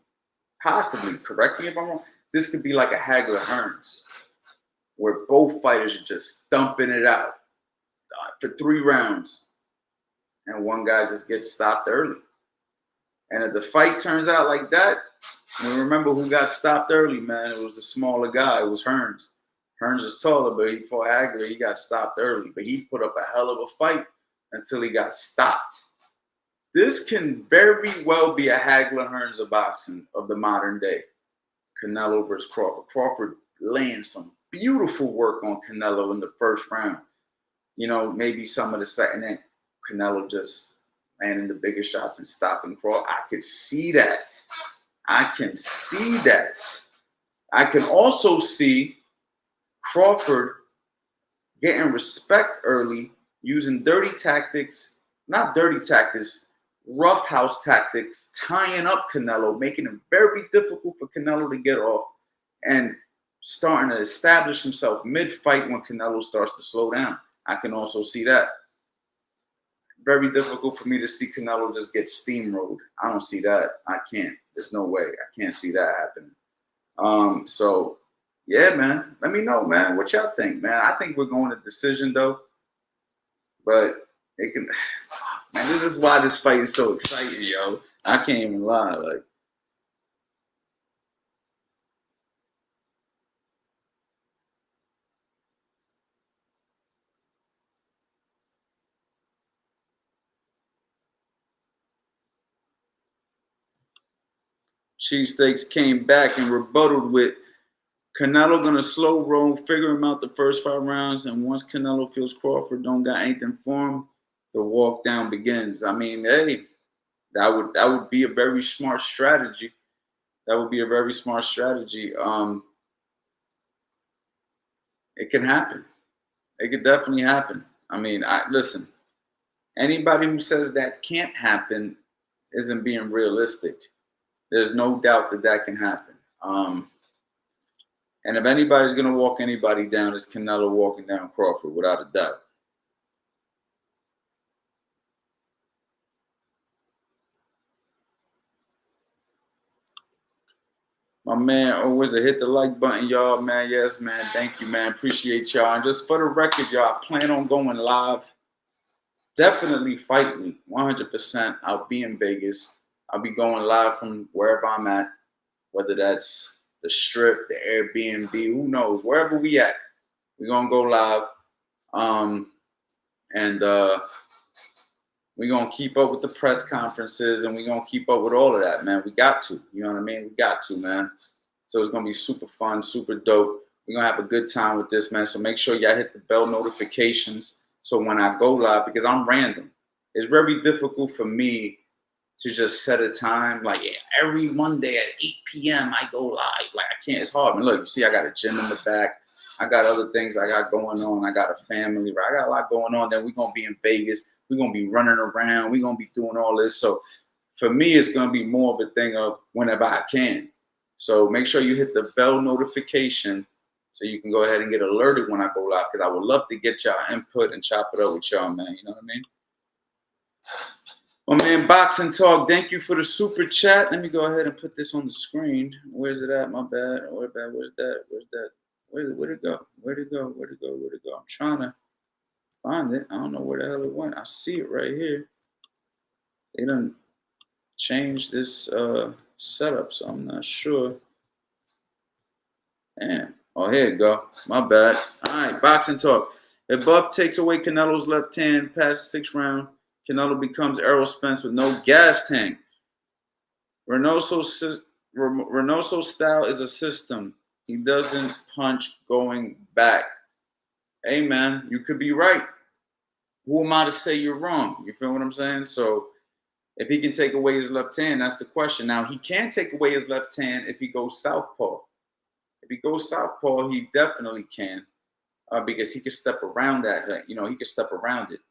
correct me if I'm wrong, this could be like a Hagler-Hearns, where both fighters are just thumping it out for 3 rounds, and one guy just gets stopped early. And if the fight turns out like that, remember who got stopped early, man. It was the smaller guy. It was Hearns. Hearns is taller, but he fought Hagler. He got stopped early. But he put up a hell of a fight until he got stopped. This can very well be a Hagler-Hearns of boxing of the modern day. Canelo versus Crawford. Crawford laying some beautiful work on Canelo in the first round. Maybe some of the second, and Canelo just landing the bigger shots and stopping Crawford. I could see that. I can see that. I can also see Crawford getting respect early, using roughhouse tactics, tying up Canelo, making it very difficult for Canelo to get off, and starting to establish himself mid-fight when Canelo starts to slow down. I can also see that. Very difficult for me to see Canelo just get steamrolled. I don't see that. I can't. There's no way. I can't see that happening. So, yeah, man. Let me know, man. What y'all think, man? I think we're going to decision, though. But it can... Man, this is why this fight is so exciting, yo. I can't even lie. Like, Cheesesteaks came back and rebutted with Canelo gonna slow roll, figure him out the first 5 rounds, and once Canelo feels Crawford don't got anything for him, the walk down begins. I mean, hey, that would be a very smart strategy. That would be a very smart strategy. It can happen. It could definitely happen. I mean, listen. Anybody who says that can't happen isn't being realistic. There's no doubt that can happen. And if anybody's going to walk anybody down, it's Canelo walking down Crawford, without a doubt. My man, always a hit the like button, y'all, man. Yes, man. Thank you, man. Appreciate y'all. And just for the record, y'all, I plan on going live. Definitely Fight Week, 100%. I'll be in Vegas. I'll be going live from wherever I'm at, whether that's the Strip, the Airbnb, who knows, wherever we at, we're gonna go live, and we're gonna keep up with the press conferences, and we're gonna keep up with all of that, man. We got to, you know what I mean? We got to, man. So it's gonna be super fun, super dope. We're gonna have a good time with this, man. So make sure y'all hit the bell notifications so when I go live, because I'm random, it's very difficult for me to just set a time, like every Monday at 8 p.m. I go live. Like, I can't, it's hard. I mean, look, you see, I got a gym in the back. I got other things I got going on. I got a family, right? I got a lot going on. Then we're going to be in Vegas. We're going to be running around. We're going to be doing all this. So for me, it's going to be more of a thing of whenever I can. So make sure you hit the bell notification so you can go ahead and get alerted when I go live, because I would love to get y'all input and chop it up with y'all, man. You know what I mean? Oh man, Boxing Talk, thank you for the super chat. Let me go ahead and put this on the screen. Where's it at? My bad. Where's that? Where'd it go? Where'd it go? I'm trying to find it. I don't know where the hell it went. I see it right here. They done changed this setup, so I'm not sure. Damn. Oh, here you go. My bad. All right, Boxing Talk. If Bub takes away Canelo's left hand past the 6th round, Canelo becomes Errol Spence with no gas tank. Reynoso's style is a system. He doesn't punch going back. Hey, man, you could be right. Who am I to say you're wrong? You feel what I'm saying? So if he can take away his left hand, that's the question. Now, he can take away his left hand if he goes southpaw. If he goes southpaw, he definitely can, because he can step around that. You know, he can step around it.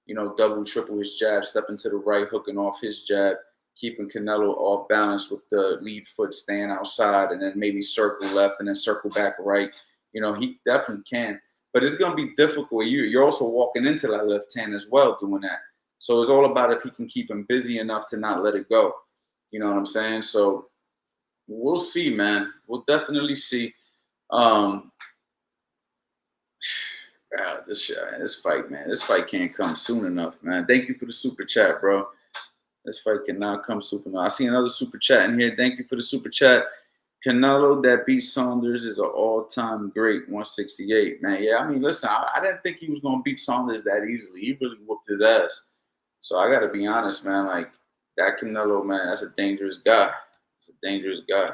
You know, double, triple his jab, stepping to the right, hooking off his jab, keeping Canelo off balance with the lead foot staying outside, and then maybe circle left and then circle back right. You know, he definitely can. But it's going to be difficult. You're also walking into that left hand as well doing that. So it's all about if he can keep him busy enough to not let it go. You know what I'm saying? So we'll see, man. We'll definitely see. This fight can't come soon enough, man. Thank you for the super chat, bro. This fight cannot come soon enough. I see another super chat in here. Thank you for the super chat. Canelo that beat Saunders is an all-time great, 168, man. Yeah, I mean, listen, I didn't think he was going to beat Saunders that easily. He really whooped his ass. So I got to be honest, man. Like, that Canelo, man, that's a dangerous guy. It's a dangerous guy.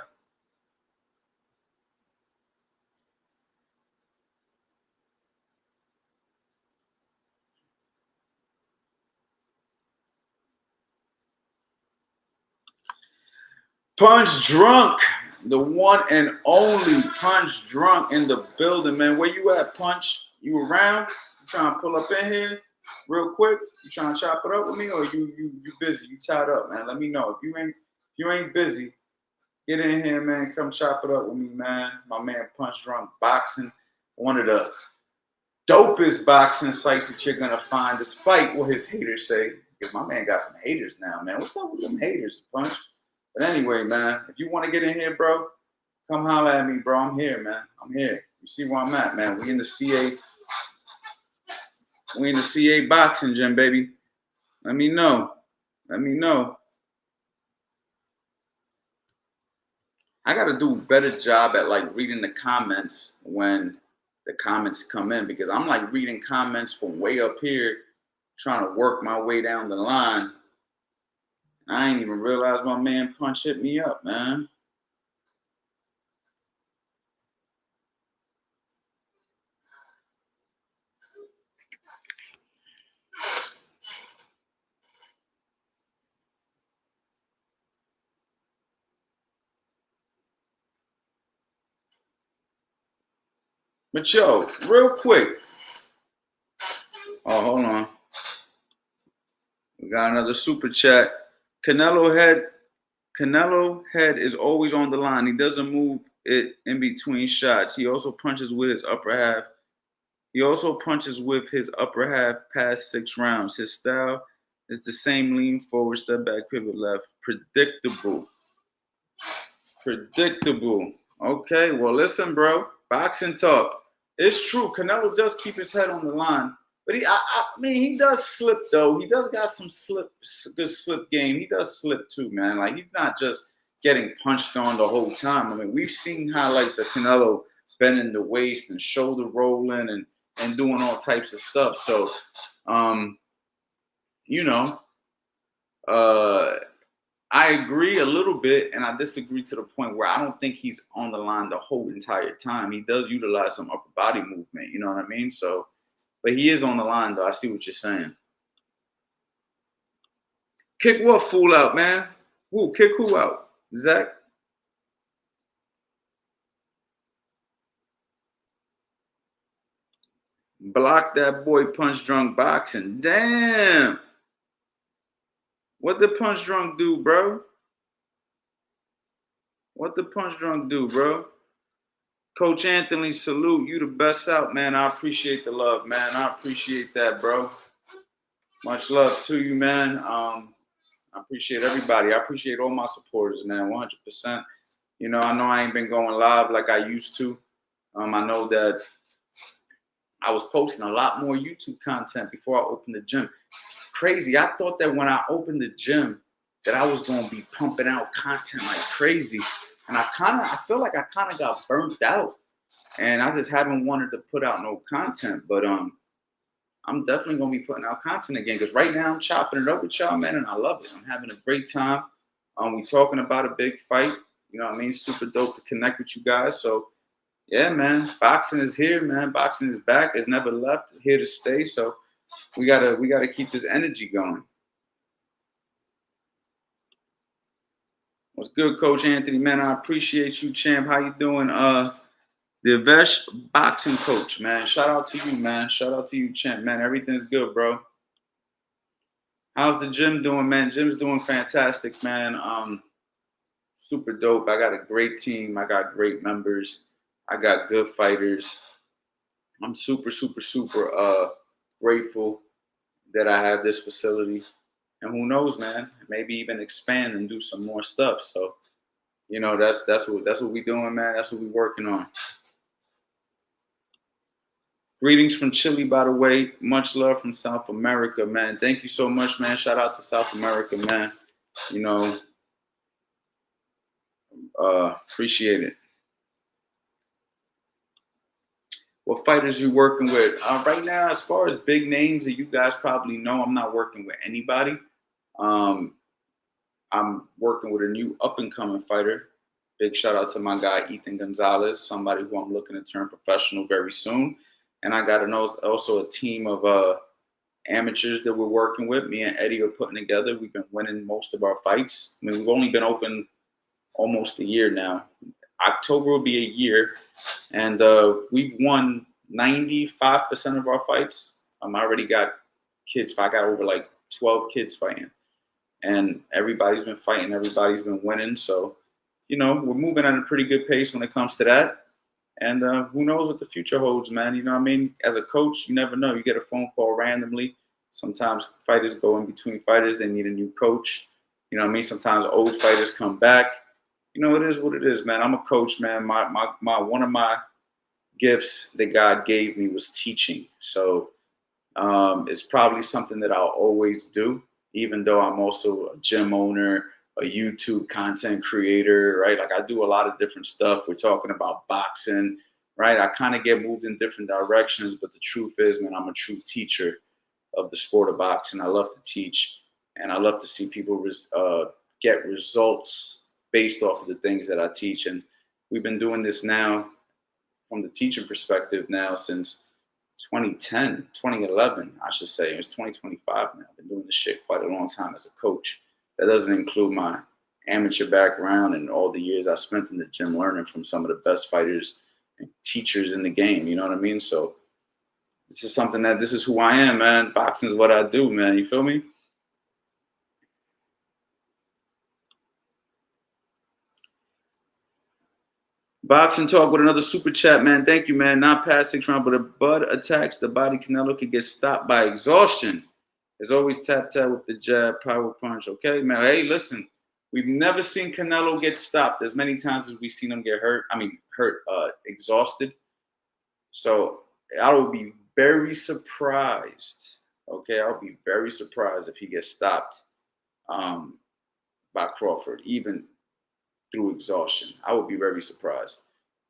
Punch Drunk, the one and only Punch Drunk in the building, man. Where you at, Punch? You around? You trying to pull up in here real quick? You trying to chop it up with me, or you busy? You tied up, man. Let me know. If you ain't busy, get in here, man. Come chop it up with me, man. My man Punch Drunk Boxing, one of the dopest boxing sites that you're gonna find, despite what his haters say. Because my man got some haters now, man. What's up with them haters, Punch? But anyway, man, if you want to get in here, bro, come holler at me, bro. I'm here, man. I'm here. You see where I'm at, man. We in the CA. We in the CA boxing gym, baby. Let me know. Let me know. I got to do a better job at, like, reading the comments when the comments come in, because I'm, like, reading comments from way up here, trying to work my way down the line. I ain't even realized my man Punch hit me up, man. But yo, real quick. Oh, hold on. We got another super chat. Canelo head is always on the line. He doesn't move it in between shots. He also punches with his upper half. He also punches with his upper half past 6 rounds. His style is the same: lean forward, step back, pivot left. Predictable. Okay, well, listen, bro. Boxing talk. It's true. Canelo does keep his head on the line. But I mean, he does slip, though. He does got some good slip game. He does slip, too, man. Like, he's not just getting punched on the whole time. I mean, we've seen highlights of Canelo bending the waist and shoulder rolling and doing all types of stuff. So, I agree a little bit, and I disagree to the point where I don't think he's on the line the whole entire time. He does utilize some upper body movement, you know what I mean? So, but he is on the line, though. I see what you're saying. Kick what fool out, man? Who? Kick who out? Zach? Block that boy Punch Drunk Boxing. Damn. What did Punch Drunk do, bro? What did Punch Drunk do, bro? Coach Anthony, salute. You the best out, man. I appreciate the love, man. I appreciate that, bro. Much love to you, man. I appreciate everybody. I appreciate all my supporters, man. 100%. You know, I know I ain't been going live like I used to. I know that I was posting a lot more YouTube content before I opened the gym. Crazy. I thought that when I opened the gym that I was going to be pumping out content like crazy. And I feel like I kind of got burnt out. And I just haven't wanted to put out no content. But I'm definitely going to be putting out content again. Because right now I'm chopping it up with y'all, man. And I love it. I'm having a great time. We talking about a big fight. You know what I mean? Super dope to connect with you guys. So, yeah, man. Boxing is here, man. Boxing is back. It's never left. Here to stay. So we gotta keep this energy going. What's good, Coach Anthony? Man, I appreciate you, champ. How you doing? The Avesh boxing coach, man. Shout out to you, man. Shout out to you, champ, man. Everything's good, bro. How's the gym doing, man? Gym's doing fantastic, man. Super dope. I got a great team. I got great members. I got good fighters. I'm super grateful that I have this facility. And who knows, man? Maybe even expand and do some more stuff. So, you know, that's what we doing, man. That's what we working on. Greetings from Chile, by the way. Much love from South America, man. Thank you so much, man. Shout out to South America, man. You know, appreciate it. What fighters you working with? Right now, as far as big names that you guys probably know, I'm not working with anybody. I'm working with a new up-and-coming fighter. Big shout out to my guy, Ethan Gonzalez, somebody who I'm looking to turn professional very soon. And I got also a team of amateurs that we're working with. Me and Eddie are putting together. We've been winning most of our fights. I mean, we've only been open almost a year now. October will be a year. And we've won 95% of our fights. I already got kids. I got over like 12 kids fighting. And everybody's been fighting. Everybody's been winning. So, you know, we're moving at a pretty good pace when it comes to that. And who knows what the future holds, man. You know what I mean? As a coach, you never know. You get a phone call randomly. Sometimes fighters go in between fighters. They need a new coach. You know what I mean? Sometimes old fighters come back. You know, it is what it is, man. I'm a coach, man. My one of my gifts that God gave me was teaching. So it's probably something that I'll always do, even though I'm also a gym owner, a YouTube content creator, right? Like I do a lot of different stuff. We're talking about boxing, right? I kind of get moved in different directions, but the truth is, man, I'm a true teacher of the sport of boxing. I love to teach, and I love to see people get results based off of the things that I teach. And we've been doing this now from the teaching perspective now since 2011, I should say. It's 2025 now. I've been doing this shit quite a long time as a coach. That doesn't include my amateur background and all the years I spent in the gym learning from some of the best fighters and teachers in the game. You know what I mean? So this is who I am, man. Boxing is what I do, man. You feel me? Boxing Talk with another super chat, man. Thank you, man. Not past 6 rounds, but a bud attacks the body. Canelo can get stopped by exhaustion. There's always tap with the jab, power punch. Okay, man. Hey, listen, we've never seen Canelo get stopped as many times as we've seen him get exhausted. So I would be very surprised. Okay, I'll be very surprised if he gets stopped by Crawford, even through exhaustion. I would be very surprised.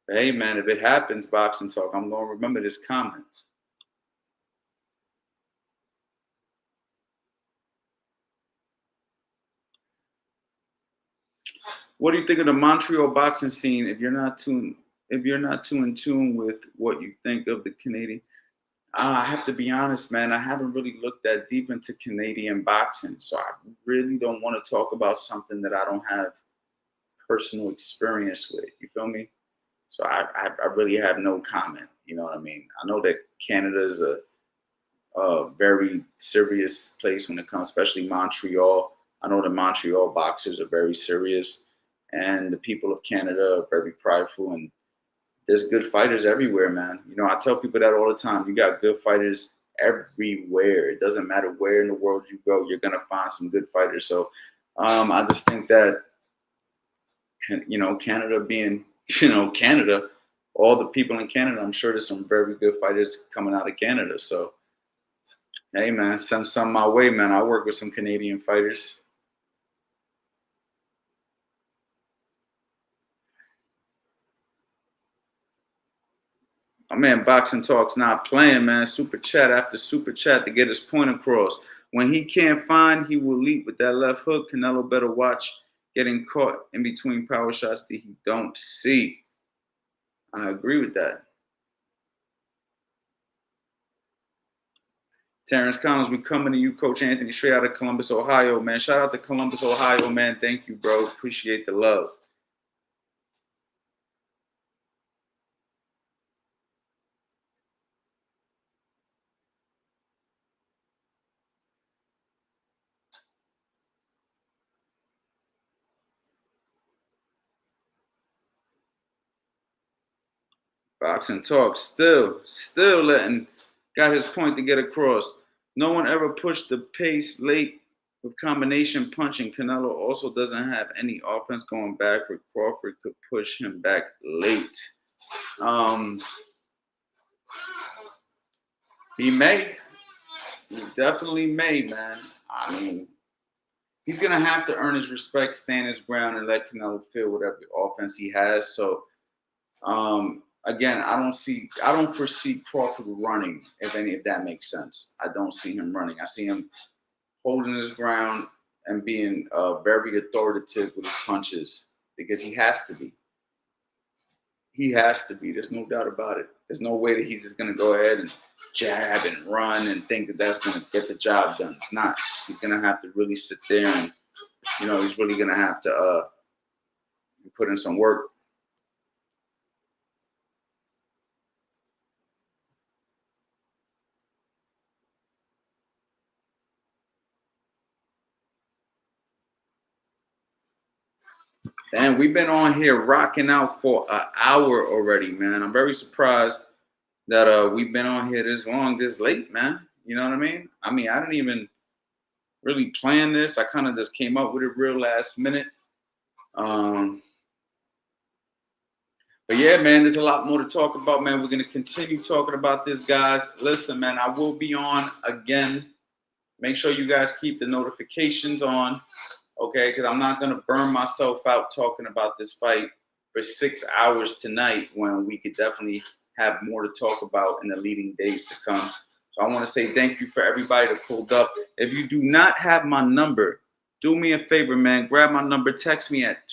But hey, man, if it happens, Boxing Talk, I'm going to remember this comment. What do you think of the Montreal boxing scene? If you're not too in tune with what you think of the Canadian, I have to be honest, man. I haven't really looked that deep into Canadian boxing, so I really don't want to talk about something that I don't have personal experience with. You feel me? So I really have no comment. You know what I mean? I know that Canada is a very serious place when it comes, especially Montreal. I know the Montreal boxers are very serious, and the people of Canada are very prideful and there's good fighters everywhere, man. You know, I tell people that all the time. You got good fighters everywhere. It doesn't matter where in the world you go, you're gonna find some good fighters. So I just think that, you know, Canada being, you know, Canada, all the people in Canada, I'm sure there's some very good fighters coming out of Canada. So hey, man, send some my way, man. I work with some Canadian fighters. My man, Boxing Talk's not playing, man. Super chat after super chat to get his point across. When he can't find, he will leap with that left hook. Canelo better watch getting caught in between power shots that he don't see. I agree with that. Terrence Collins, we coming to you, Coach Anthony, straight out of Columbus, Ohio, man. Shout out to Columbus, Ohio, man. Thank you, bro. Appreciate the love. Boxing Talk still got his point to get across. No one ever pushed the pace late with combination punching. Canelo also doesn't have any offense going back for Crawford could push him back late. He may. He definitely may, man. I mean, he's going to have to earn his respect, stand his ground, and let Canelo feel whatever offense he has. So, again, I don't foresee Crawford running, if that makes sense. I don't see him running. I see him holding his ground and being very authoritative with his punches because he has to be. He has to be. There's no doubt about it. There's no way that he's just going to go ahead and jab and run and think that that's going to get the job done. It's not. He's going to have to really sit there and, you know, he's really going to have to put in some work. And we've been on here rocking out for an hour already, man. I'm very surprised that we've been on here this long, this late, man. You know what I mean? I didn't even really plan this. I kind of just came up with it real last minute. But yeah, man, there's a lot more to talk about, man. We're going to continue talking about this, guys. Listen, man, I will be on again. Make sure you guys keep the notifications on, okay? Because I'm not going to burn myself out talking about this fight for 6 hours tonight when we could definitely have more to talk about in the leading days to come. So I want to say thank you for everybody that pulled up. If you do not have my number, do me a favor, man. Grab my number. Text me at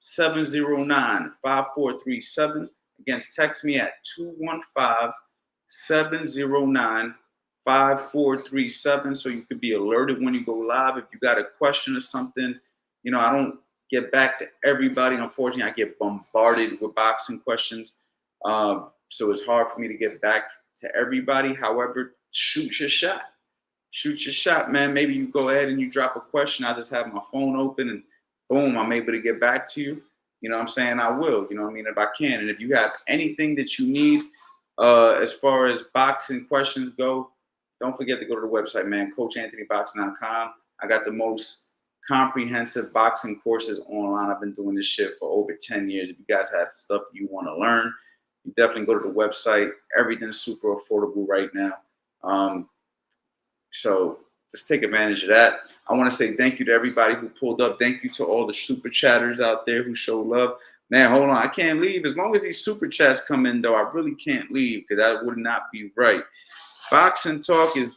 215-709-5437. Again, text me at 215-709-5437 so you could be alerted when you go live. If you got a question or something, you know, I don't get back to everybody. Unfortunately, I get bombarded with boxing questions. So it's hard for me to get back to everybody. However, shoot your shot. Shoot your shot, man. Maybe you go ahead and you drop a question. I just have my phone open and boom, I'm able to get back to you. You know what I'm saying? I will, you know what I mean, if I can. And if you have anything that you need as far as boxing questions go, don't forget to go to the website, man, CoachAnthonyBoxing.com. I got the most comprehensive boxing courses online. I've been doing this shit for over 10 years. If you guys have stuff that you want to learn, you definitely go to the website. Everything's super affordable right now. So just take advantage of that. I want to say thank you to everybody who pulled up. Thank you to all the super chatters out there who show love. Man, hold on. I can't leave. As long as these super chats come in, though, I really can't leave because that would not be right. Boxing Talk is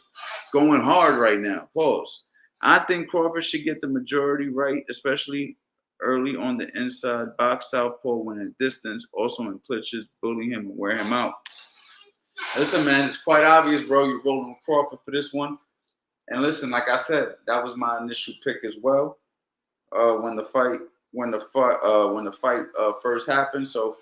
going hard right now. Pause. I think Crawford should get the majority right, especially early on the inside. Box southpaw when in distance. Also in clinches, bully him and wear him out. Listen, man, it's quite obvious, bro. You're rolling with Crawford for this one. And listen, like I said, that was my initial pick as well. When the fight first happened. So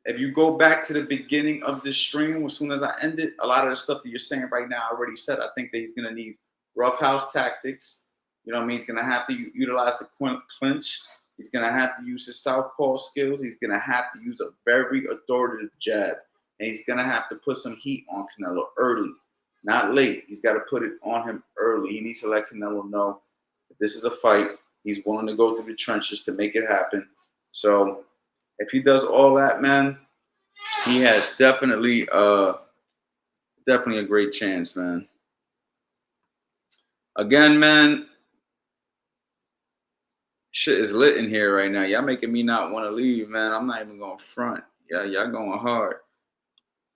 if you go back to the beginning of this stream, as soon as I ended, a lot of the stuff that you're saying right now, I already said. I think that he's gonna need roughhouse tactics. You know what I mean? He's gonna have to utilize the clinch. He's going to have to use his southpaw skills. He's going to have to use a very authoritative jab. And he's going to have to put some heat on Canelo early, not late. He's got to put it on him early. He needs to let Canelo know that this is a fight. He's willing to go through the trenches to make it happen. So if he does all that, man, he has definitely a great chance, man. Again, man, shit is lit in here right now. Y'all making me not want to leave, man. I'm not even going front. Yeah, y'all going hard.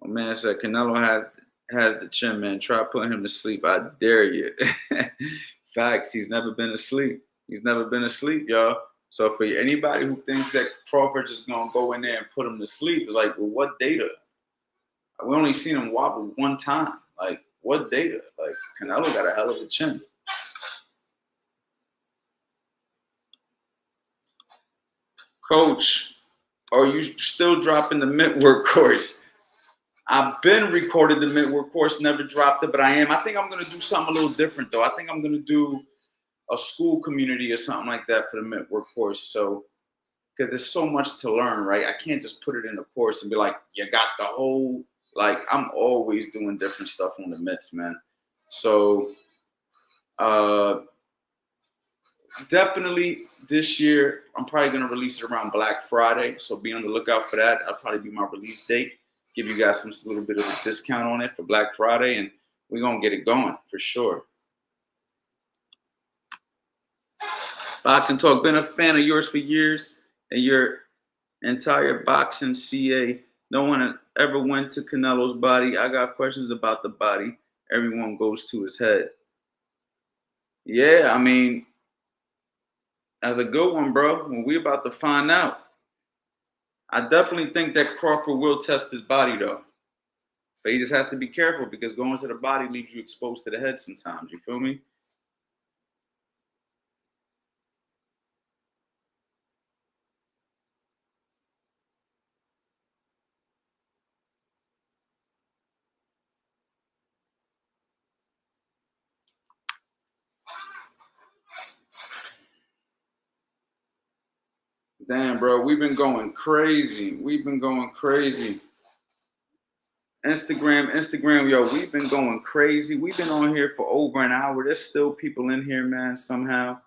My man said Canelo has the chin, man. Try putting him to sleep. I dare you. Facts. He's never been asleep. He's never been asleep, y'all. So for anybody who thinks that Crawford just gonna go in there and put him to sleep, it's like, well, what data? We only seen him wobble one time. Like, what data? Like, Canelo got a hell of a chin. Coach, are you still dropping the mid-work course? I've been recorded the mid-work course, never dropped it, but I am. I think I'm going to do something a little different, though. I think I'm going to do a school community or something like that for the mid-work course. So, because there's so much to learn, right? I can't just put it in a course and be like, you got the whole, like, I'm always doing different stuff on the mitts, man. So, definitely this year, I'm probably going to release it around Black Friday. So be on the lookout for that. That'll probably be my release date. Give you guys some little bit of a discount on it for Black Friday. And we're going to get it going for sure. Boxing Talk. Been a fan of yours for years. And your entire boxing CA. No one ever went to Canelo's body. I got questions about the body. Everyone goes to his head. Yeah, I mean, that's a good one, bro. When we about to find out. I definitely think that Crawford will test his body, though. But he just has to be careful because going to the body leaves you exposed to the head sometimes. You feel me? Damn, bro. We've been going crazy. Instagram, yo, we've been going crazy. We've been on here for over an hour. There's still people in here, man, somehow.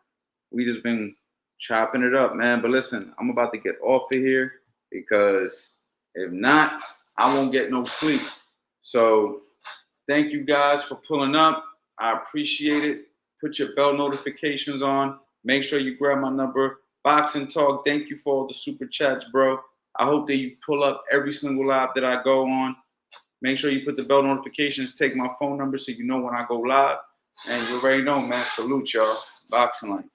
We just been chopping it up, man. But listen, I'm about to get off of here because if not, I won't get no sleep. So thank you guys for pulling up. I appreciate it. Put your bell notifications on. Make sure you grab my number. Boxing Talk, thank you for all the super chats, bro. I hope that you pull up every single live that I go on. Make sure you put the bell notifications. Take my phone number so you know when I go live. And you already know, man. Salute, y'all. Boxing Life.